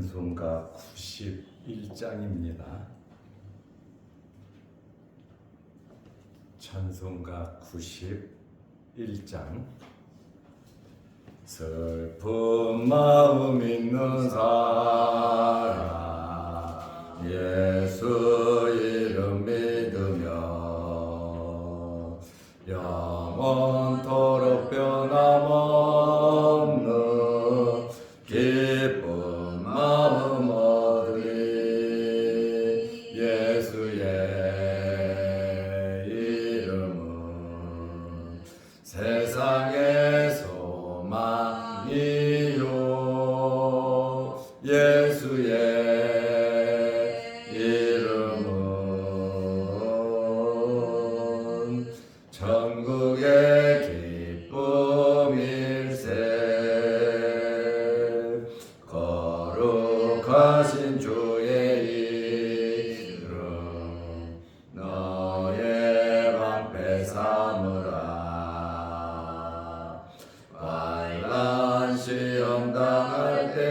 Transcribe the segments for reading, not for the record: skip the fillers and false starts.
찬송가 91장입니다. 찬송가 91장. 슬픈 마음 있는 사람 예수 이름 믿으며 영원토록 변함없는 기쁜 마음 얻으리. 예수의 이름은 세상의 소망이요. 예수의 이름은 천국의 기쁨일세. 거룩하신 주의 이름 너의 방패 삼으라. 환난 시험 당할 때에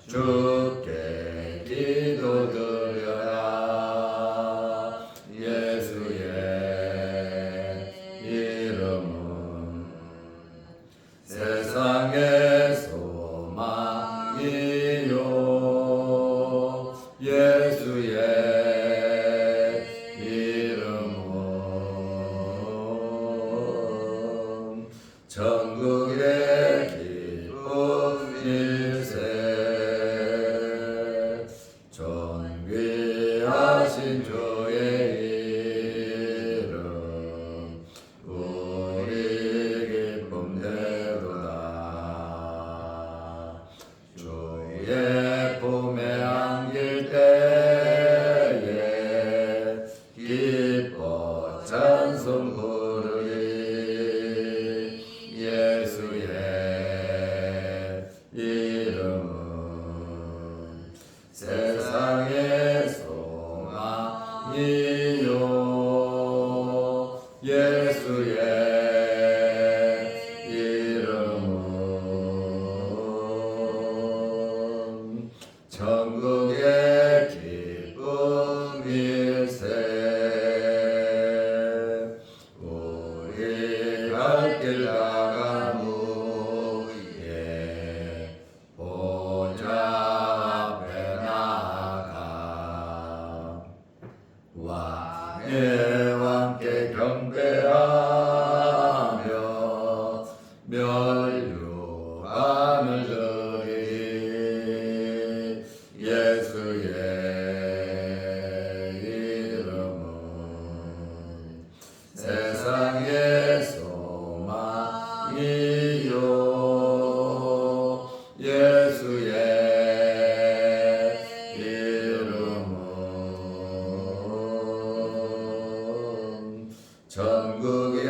주께 기도드려라. 예수의 이름은 세상의 소망이요. 예수의 이름은 천국의 기쁨일세. 존귀하신 주의 이름 우리 기쁨되도다. 주의 품에 안길 때에 기뻐 찬송 부르리. 예수의 이름은 세상의 소망이요. 예수의 이름은 천국의 기쁨일세. 우리 갈 길 나간 후에 보좌 앞에 나가 왕의 왕께 경배하며 면류관을 드리. 예수의 이름은 세상의 소망이요. 예수의 이름은 천국의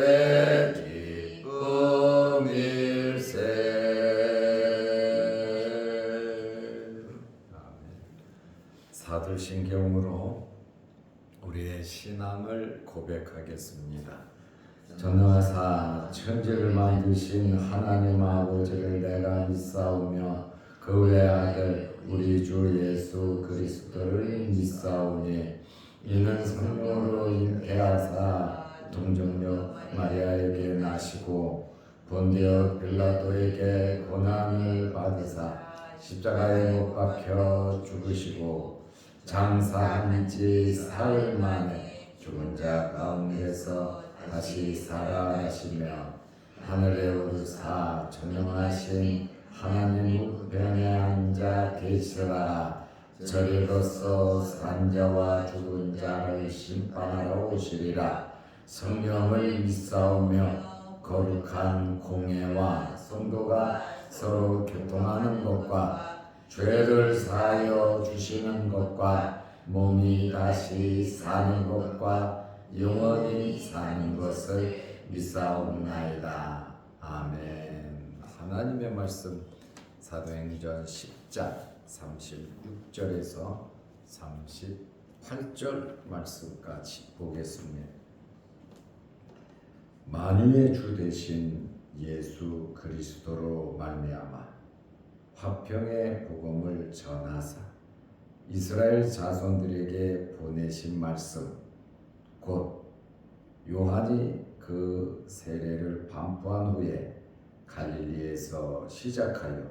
기쁨일세. 사도신경으로 우리의 신앙을 고백하겠습니다. 전능하사 천지를 만드신 하나님 아버지를 내가 믿사오며 그 외아들 우리 주 예수 그리스도를 믿사오니 이는 성령으로 잉태하사 동정녀 마리아에게 나시고 본디오 빌라도에게 고난을 받으사 십자가에 못 박혀 죽으시고 장사한 지 사흘 만에 죽은 자 가운데서 다시 살아나시며 하늘에 오르사 전능하신 하나님 우편에 앉아 계시라. 저리로서 산자와 죽은 자를 심판하러 오시리라. 성령을 믿사오며 거룩한 공예와 성도가 서로 교통하는 것과 죄를 사하여 주시는 것과 몸이 다시 사는 것과 영원히 사는 것을 믿사옵나이다. 아멘. 하나님의 말씀 사도행전 10장 36절에서 38절 말씀까지 보겠습니다. 만유의 주 되신 예수 그리스도로 말미암아 화평의 복음을 전하사 이스라엘 자손들에게 보내신 말씀 곧 요한이 그 세례를 반포한 후에 갈릴리에서 시작하여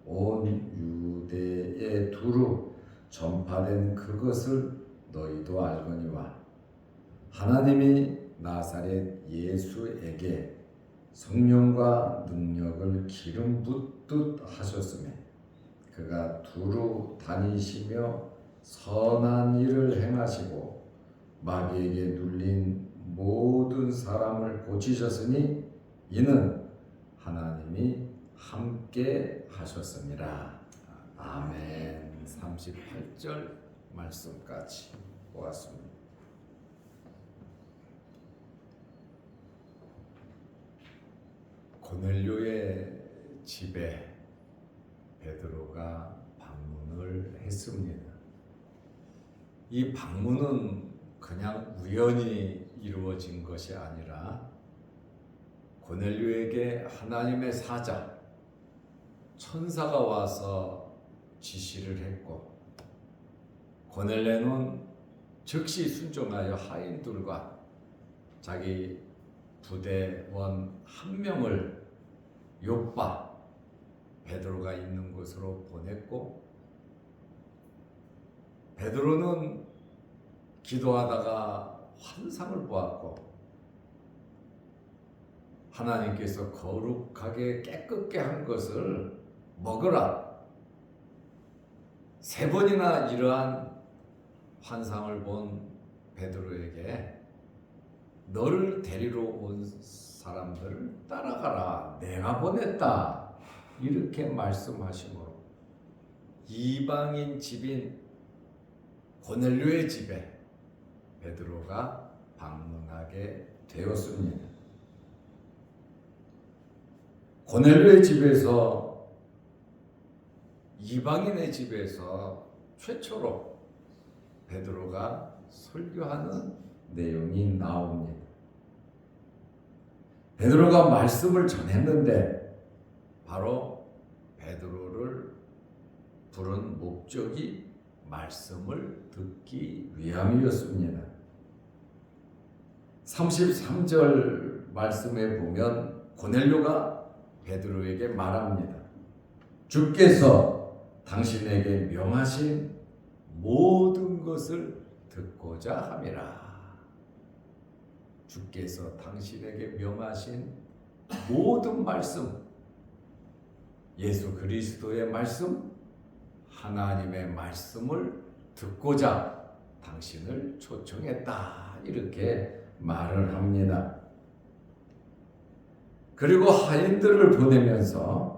온 유대에 두루 전파된 그것을 너희도 알거니와 하나님이 나사렛 예수에게 성령과 능력을 기름 붓듯 하셨으며 그가 두루 다니시며 선한 일을 행하시고 마귀에게 눌린 모든 사람을 고치셨으니 이는 하나님이 함께 하셨습니다. 아멘. 38절 말씀까지 보았습니다. 고넬료의 집에 베드로가 방문을 했습니다. 이 방문은 그냥 우연히 이루어진 것이 아니라 고넬료에게 하나님의 사자, 천사가 와서 지시를 했고 고넬료는 즉시 순종하여 하인들과 자기 부대원 한 명을 요빠 베드로가 있는 곳으로 보냈고 베드로는 기도하다가 환상을 보았고 하나님께서 거룩하게 깨끗게 한 것을 먹으라. 3번이나 이러한 환상을 본 베드로에게 너를 데리러 온 사람들을 따라가라. 내가 보냈다. 이렇게 말씀하시므로 이방인 집인 고넬료의 집에 베드로가 방문하게 되었습니다. 고넬료의 집에서 이방인의 집에서 최초로 베드로가 설교하는 내용이 나옵니다. 베드로가 말씀을 전했는데 바로 베드로를 부른 목적이 말씀을 듣기 위함이었습니다. 33절 말씀에 보면 고넬료가 베드로에게 말합니다. 주께서 당신에게 명하신 모든 것을 듣고자 함이라. 주께서 당신에게 명하신 모든 말씀, 예수 그리스도의 말씀, 하나님의 말씀을 듣고자 당신을 초청했다. 이렇게 말을 합니다. 그리고 하인들을 보내면서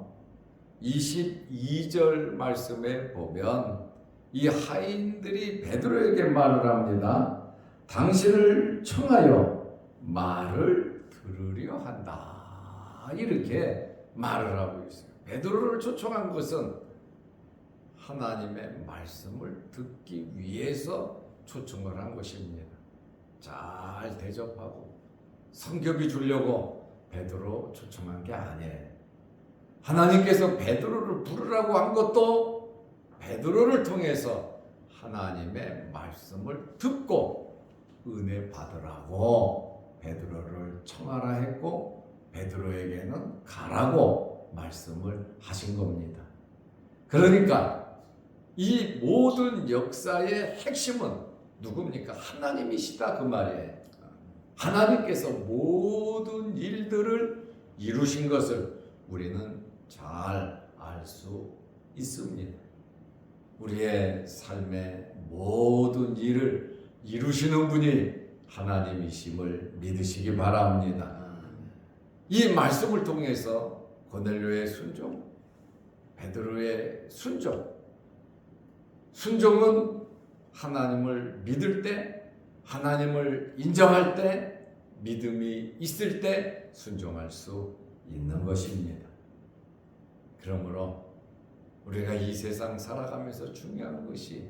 22절 말씀에 보면 이 하인들이 베드로에게 말을 합니다. 당신을 청하여 말을 들으려 한다. 이렇게 말을 하고 있어요. 베드로를 초청한 것은 하나님의 말씀을 듣기 위해서 초청을 한 것입니다. 잘 대접하고 성격이 주려고 베드로 초청한 게 아니에요. 하나님께서 베드로를 부르라고 한 것도 베드로를 통해서 하나님의 말씀을 듣고 은혜 받으라고 베드로를 청하라 했고 베드로에게는 가라고 말씀을 하신 겁니다. 그러니까 이 모든 역사의 핵심은 누굽니까? 하나님이시다 그 말이에요. 하나님께서 모든 일들을 이루신 것을 우리는 잘 알 수 있습니다. 우리의 삶의 모든 일을 이루시는 분이 하나님이심을 믿으시기 바랍니다. 이 말씀을 통해서 고넬료의 순종, 베드로의 순종은 하나님을 믿을 때, 하나님을 인정할 때, 믿음이 있을 때 순종할 수 있는 것입니다. 그러므로 우리가 이 세상 살아가면서 중요한 것이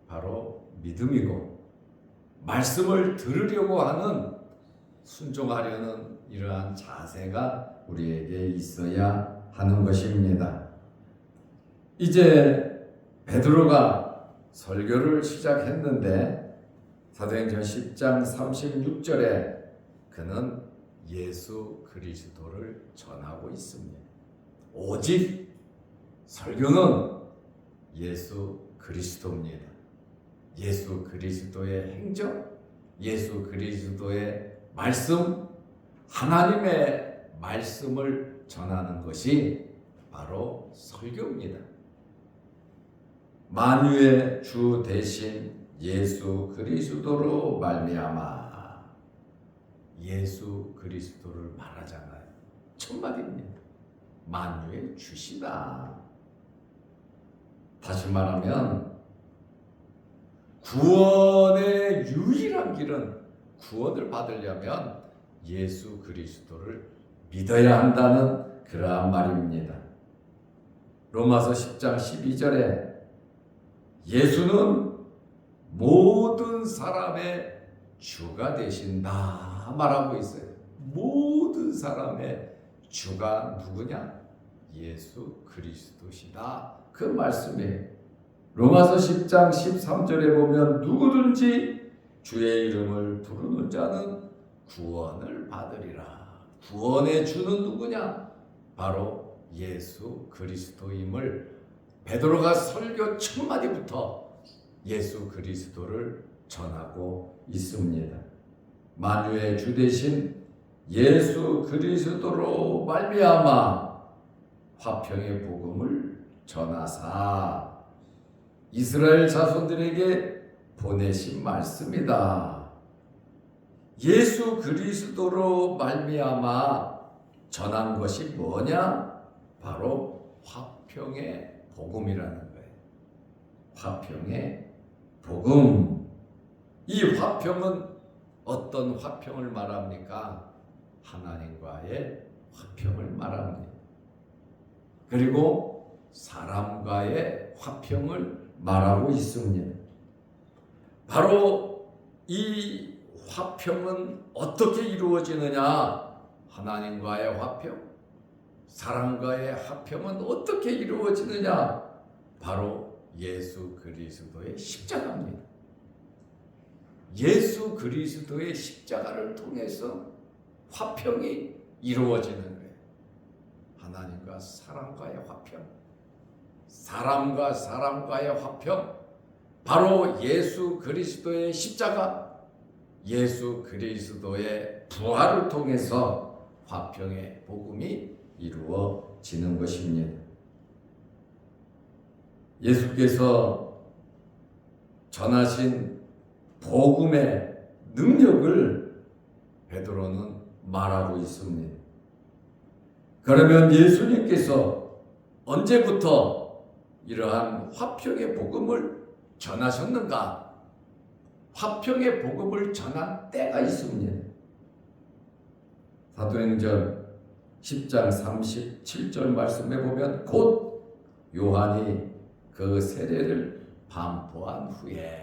바로 믿음이고 말씀을 들으려고 하는 순종하려는 이러한 자세가 우리에게 있어야 하는 것입니다. 이제 베드로가 설교를 시작했는데 사도행전 10장 36절에 그는 예수 그리스도를 전하고 있습니다. 오직 설교는 예수 그리스도입니다. 예수 그리스도의 행적, 예수 그리스도의 말씀, 하나님의 말씀을 전하는 것이 바로 설교입니다. 만유의 주 대신 예수 그리스도로 말미암아, 예수 그리스도를 말하잖아요. 첫마디입니다. 만유의 주시다. 다시 말하면 구원의 유일한 길은, 구원을 받으려면 예수 그리스도를 믿어야 한다는 그러한 말입니다. 로마서 10장 12절에 예수는 모든 사람의 주가 되신다 말하고 있어요. 모든 사람의 주가 누구냐? 예수 그리스도시다. 그 말씀이에요. 로마서 10장 13절에 보면 누구든지 주의 이름을 부르는 자는 구원을 받으리라. 구원의 주는 누구냐? 바로 예수 그리스도임을 베드로가 설교 첫 마디부터 예수 그리스도를 전하고 있습니다. 만유의 주 대신 예수 그리스도로 말미암아 화평의 복음을 전하사 이스라엘 자손들에게 보내신 말씀이다. 예수 그리스도로 말미암아 전한 것이 뭐냐? 바로 화평의 복음이라는 거예요. 화평의 복음. 이 화평은 어떤 화평을 말합니까? 하나님과의 화평을 말합니다. 그리고 사람과의 화평을 말하고 있습니다. 바로 이 화평은 어떻게 이루어지느냐? 하나님과의 화평, 사람과의 화평은 어떻게 이루어지느냐? 바로 예수 그리스도의 십자가입니다. 예수 그리스도의 십자가를 통해서 화평이 이루어지는 거예요. 하나님과 사람과의 화평, 사람과 사람과의 화평, 바로 예수 그리스도의 십자가, 예수 그리스도의 부활을 통해서 화평의 복음이 이루어지는 것입니다. 예수께서 전하신 복음의 능력을 베드로는 말하고 있습니다. 그러면 예수님께서 언제부터 이러한 화평의 복음을 전하셨는가? 화평의 복음을 전한 때가 있습니다. 사도행전 10장 37절 말씀에 보면 곧 요한이 그 세례를 반포한 후에,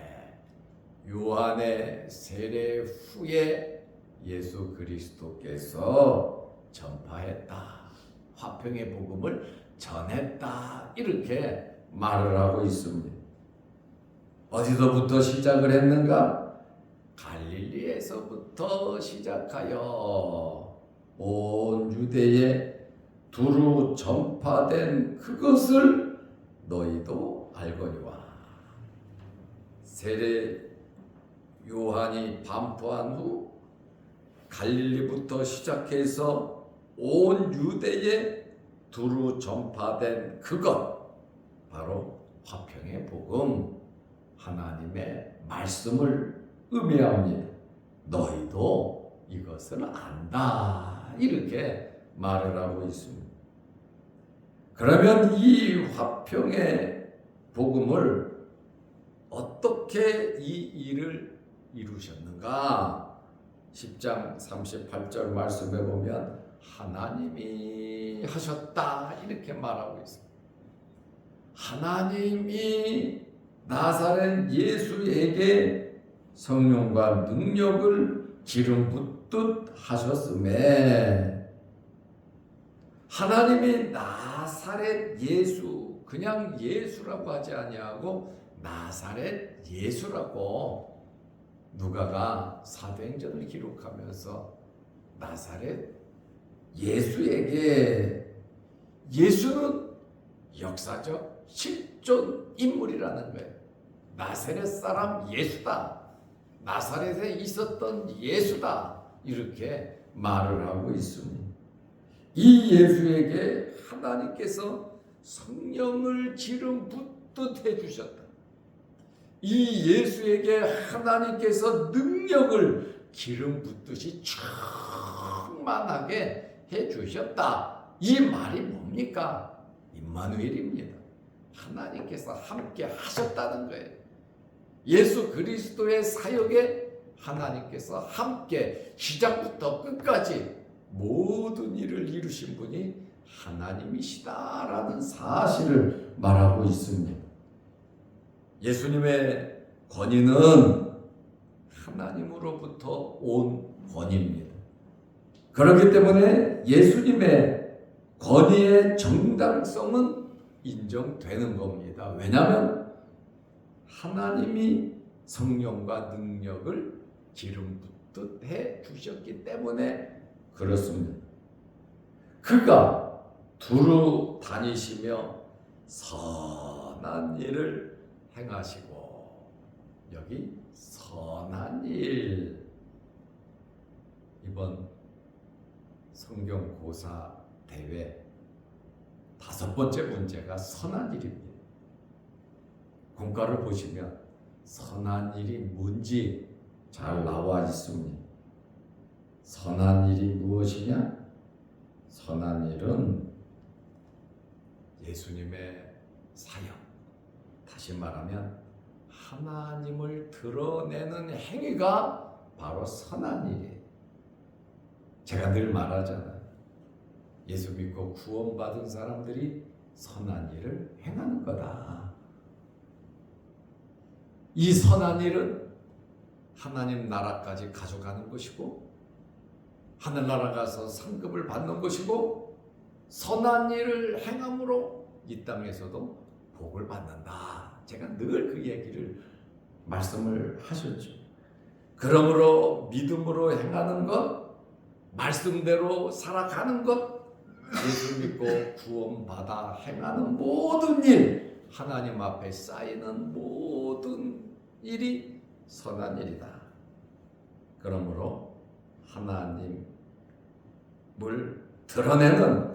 요한의 세례 후에 예수 그리스도께서 전파했다. 화평의 복음을 전했다. 이렇게 말을 하고 있습니다. 어디서부터 시작을 했는가? 갈릴리에서부터 시작하여 온 유대에 두루 전파된 그것을 너희도 알거니와. 세례 요한이 반포한 후 갈릴리부터 시작해서 온 유대에 두루 전파된 그것, 바로 화평의 복음, 하나님의 말씀을 의미합니다. 너희도 이것을 안다. 이렇게 말을 하고 있습니다. 그러면 이 화평의 복음을 어떻게 이 일을 이루셨는가? 10장 38절 말씀에 보면 하나님이 하셨다. 이렇게 말하고 있습니다. 하나님이 나사렛 예수에게 성령과 능력을 기름 붓듯 하셨음에, 하나님이 나사렛 예수 그냥 예수라고 하지 아니하고 나사렛 예수라고 누가가 사도행전을 기록하면서 나사렛 예수에게 예수는 역사적 실존 인물이라는 거예요. 나사렛 사람 예수다. 나사렛에 있었던 예수다. 이렇게 말을 하고 있습니다. 이 예수에게 하나님께서 성령을 기름 붓듯 해주셨다. 이 예수에게 하나님께서 능력을 기름 붓듯이 충만하게 해주셨다. 이 말이 뭡니까? 임마누엘입니다. 하나님께서 함께 하셨다는 거예요. 예수 그리스도의 사역에 하나님께서 함께 시작부터 끝까지 모든 일을 이루신 분이 하나님이시다라는 사실을 말하고 있습니다. 예수님의 권위는 하나님으로부터 온 권위입니다. 그렇기 때문에 예수님의 권위의 정당성은 인정되는 겁니다. 왜냐하면 하나님이 성령과 능력을 기름 붓듯 해 주셨기 때문에 그렇습니다. 그가 두루 다니시며 선한 일을 행하시고, 여기 선한 일, 이번 성경고사 대회 5번째 문제가 선한 일입니다. 공과를 보시면 선한 일이 뭔지 잘 나와 있습니다. 선한 일이 무엇이냐? 선한 일은 예수님의 사역, 다시 말하면 하나님을 드러내는 행위가 바로 선한 일이에요. 제가 늘 말하잖아요. 예수 믿고 구원받은 사람들이 선한 일을 행하는 거다. 이 선한 일은 하나님 나라까지 가져가는 것이고, 하늘나라 가서 상급을 받는 것이고, 선한 일을 행함으로 이 땅에서도 복을 받는다. 제가 늘 그 얘기를 말씀을 하셨죠. 그러므로 믿음으로 행하는 것, 말씀대로 살아가는 것, 예수 믿고 구원받아 행하는 모든 일, 하나님 앞에 쌓이는 모든 일이 선한 일이다. 그러므로 하나님을 드러내는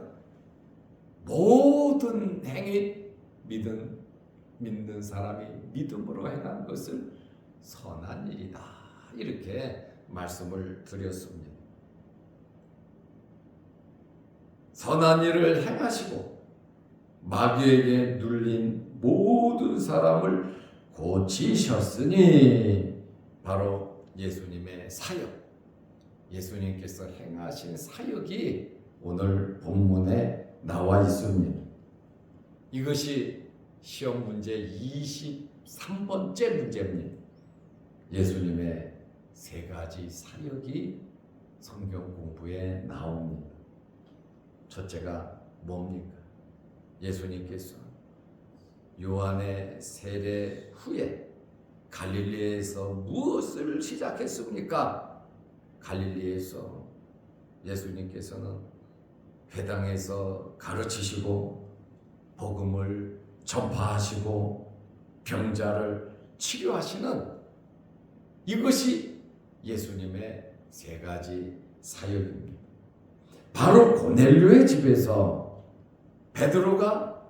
모든 행위, 믿는 사람이 믿음으로 행한 것을 선한 일이다. 이렇게 말씀을 드렸습니다. 선한 일을 행하시고 마귀에게 눌린 모든 사람을 고치셨으니, 바로 예수님의 사역, 예수님께서 행하신 사역이 오늘 본문에 나와 있습니다. 이것이 시험 문제 23번째 문제입니다. 예수님의 3가지 사역이 성경 공부에 나옵니다. 첫째가 뭡니까? 예수님께서 요한의 세례 후에 갈릴리에서 무엇을 시작했습니까? 갈릴리에서 예수님께서는 회당에서 가르치시고 복음을 전파하시고 병자를 치료하시는, 이것이 예수님의 3가지 사역입니다. 바로 고넬료의 집에서 베드로가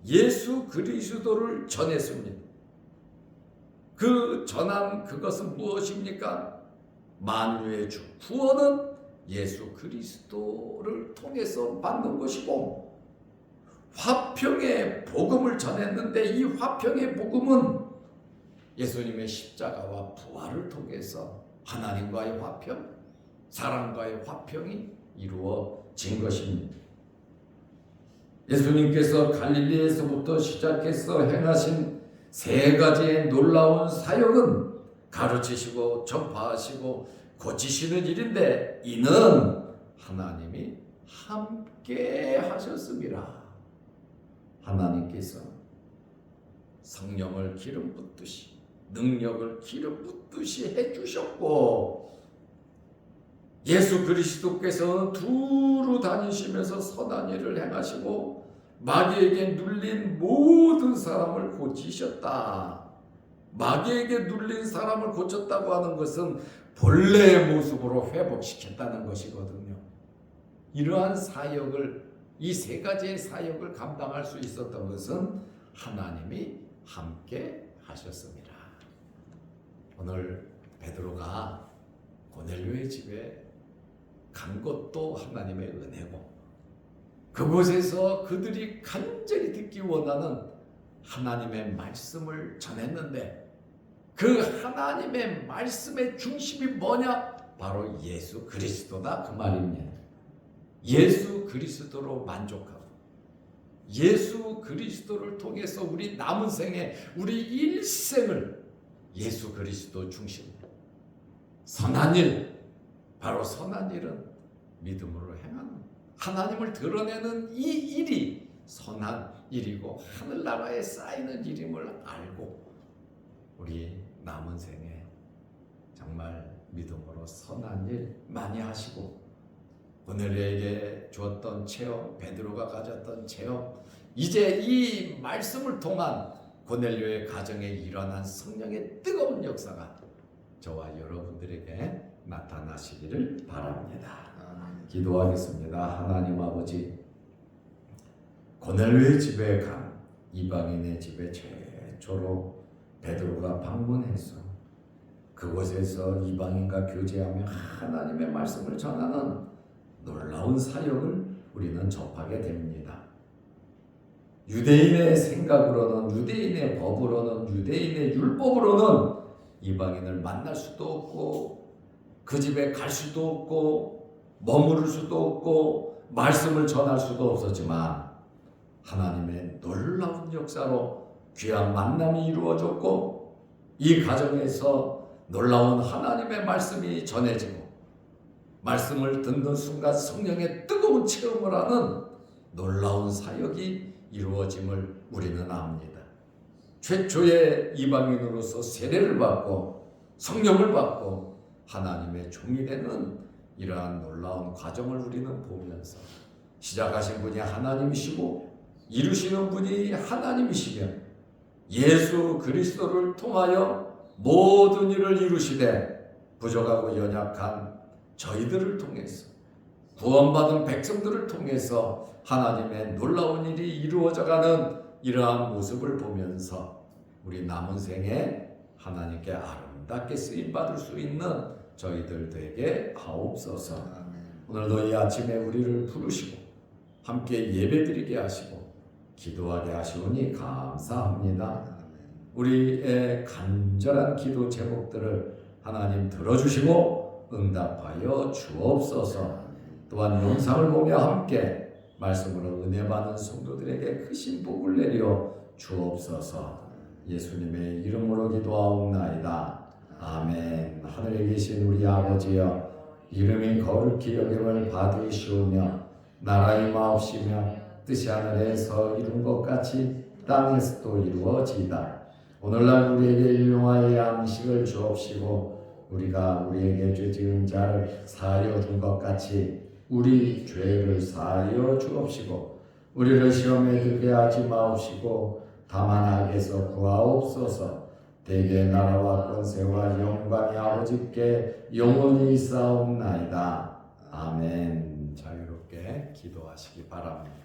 예수 그리스도를 전했습니다. 그 전함, 그것은 무엇입니까? 만유의 주, 구원은 예수 그리스도를 통해서 받는 것이고, 화평의 복음을 전했는데 이 화평의 복음은 예수님의 십자가와 부활을 통해서 하나님과의 화평, 사람과의 화평이 이루어진 것입니다. 예수님께서 갈릴리에서부터 시작해서 행하신 3가지의 놀라운 사역은 가르치시고 전파하시고 고치시는 일인데, 이는 하나님이 함께 하셨습니다. 하나님께서 성령을 기름 붓듯이 능력을 기름 붓듯이 해주셨고, 예수 그리스도께서는 두루 다니시면서 선한 일을 행하시고 마귀에게 눌린 모든 사람을 고치셨다. 마귀에게 눌린 사람을 고쳤다고 하는 것은 본래의 모습으로 회복시켰다는 것이거든요. 이러한 사역을, 이 세 가지의 사역을 감당할 수 있었던 것은 하나님이 함께 하셨습니다. 오늘 베드로가 고넬료의 집에 간 것도 하나님의 은혜고, 그곳에서 그들이 간절히 듣기 원하는 하나님의 말씀을 전했는데, 그 하나님의 말씀의 중심이 뭐냐? 바로 예수 그리스도다, 그 말입니다. 예수 그리스도로 만족하고 예수 그리스도를 통해서 우리 남은 생에, 우리 일생을 예수 그리스도 중심으로 선한 일, 바로 선한 일은 믿음으로 행하는, 하나님을 드러내는 이 일이 선한 일이고 하늘나라에 쌓이는 일임을 알고 우리 남은 생에 정말 믿음으로 선한 일 많이 하시고, 고넬료에게 주었던 체험, 베드로가 가졌던 체험, 이제 이 말씀을 통한 고넬료의 가정에 일어난 성령의 뜨거운 역사가 저와 여러분들에게 나타나시기를 바랍니다. 기도하겠습니다. 하나님 아버지, 고넬료의 집에 간 이방인의 집에 최초로 베드로가 방문해서 그곳에서 이방인과 교제하며 하나님의 말씀을 전하는 놀라운 사역을 우리는 접하게 됩니다. 유대인의 생각으로는, 유대인의 법으로는, 유대인의 율법으로는 이방인을 만날 수도 없고 그 집에 갈 수도 없고 머무를 수도 없고 말씀을 전할 수도 없었지만, 하나님의 놀라운 역사로 귀한 만남이 이루어졌고, 이 가정에서 놀라운 하나님의 말씀이 전해지고, 말씀을 듣는 순간 성령의 뜨거운 체험을 하는 놀라운 사역이 이루어짐을 우리는 압니다. 최초의 이방인으로서 세례를 받고 성령을 받고 하나님의 종이 되는 이러한 놀라운 과정을 우리는 보면서, 시작하신 분이 하나님이시고 이루시는 분이 하나님이시며 예수 그리스도를 통하여 모든 일을 이루시되 부족하고 연약한 저희들을 통해서, 구원받은 백성들을 통해서 하나님의 놀라운 일이 이루어져가는 이러한 모습을 보면서 우리 남은 생에 하나님께 아름답게 쓰임받을 수 있는 저희들 되게 하옵소서. 오늘도 이 아침에 우리를 부르시고 함께 예배드리게 하시고 기도하게 하시오니 감사합니다. 우리의 간절한 기도 제목들을 하나님 들어주시고 응답하여 주옵소서. 또한 영상을 보며 함께 말씀으로 은혜 받는 성도들에게 크신 복을 내려 주옵소서. 예수님의 이름으로 기도하옵나이다. 아멘. 하늘에 계신 우리 아버지여, 이름이 거룩히 여김을 받으시오며 나라의 마옵시며 뜻이 하늘에서 이룬 것 같이 땅에서도 이루어지이다. 오늘날 우리에게 일용할 양식을 주옵시고 우리가 우리에게 죄 지은 자를 사하여 준 것 같이 우리 죄를 사하여 주옵시고 우리를 시험에 들게 하지 마옵시고 다만 악에서 구하옵소서. 대개 나라와 권세와 영광이 아버지께 영원히 있사옵나이다. 아멘. 자유롭게 기도하시기 바랍니다.